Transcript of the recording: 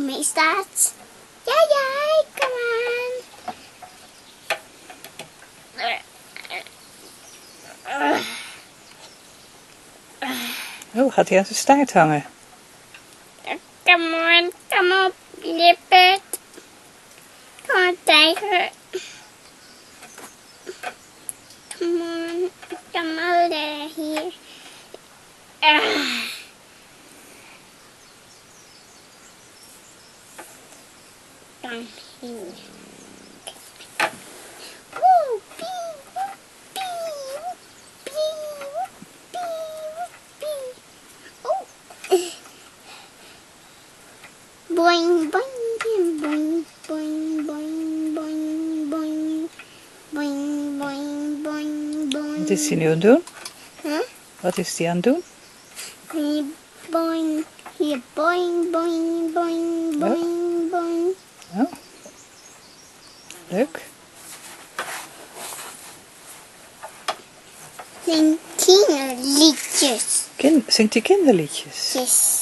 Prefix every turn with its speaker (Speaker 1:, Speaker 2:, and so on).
Speaker 1: is that? Yay, come on.
Speaker 2: Oh, gaat hij aan zijn staart hangen?
Speaker 1: Come on, come op, lippert. Come on, tijger. Come over here. Down here. Woo, pee, woo, pee, woo, pee, woo, pee, woo, pee. Oh. Boing, boing, boing, boing, boing, boing, boing. Boing, boing, boing, boing.
Speaker 2: Wat is hij nu aan het doen?
Speaker 1: Huh?
Speaker 2: Wat is hij aan het doen?
Speaker 1: Hier boing, hier boing, boing, boing, boing, boing.
Speaker 2: Oh. Leuk.
Speaker 1: Zijn kinderliedjes.
Speaker 2: Zingt hij kinderliedjes?
Speaker 1: Yes.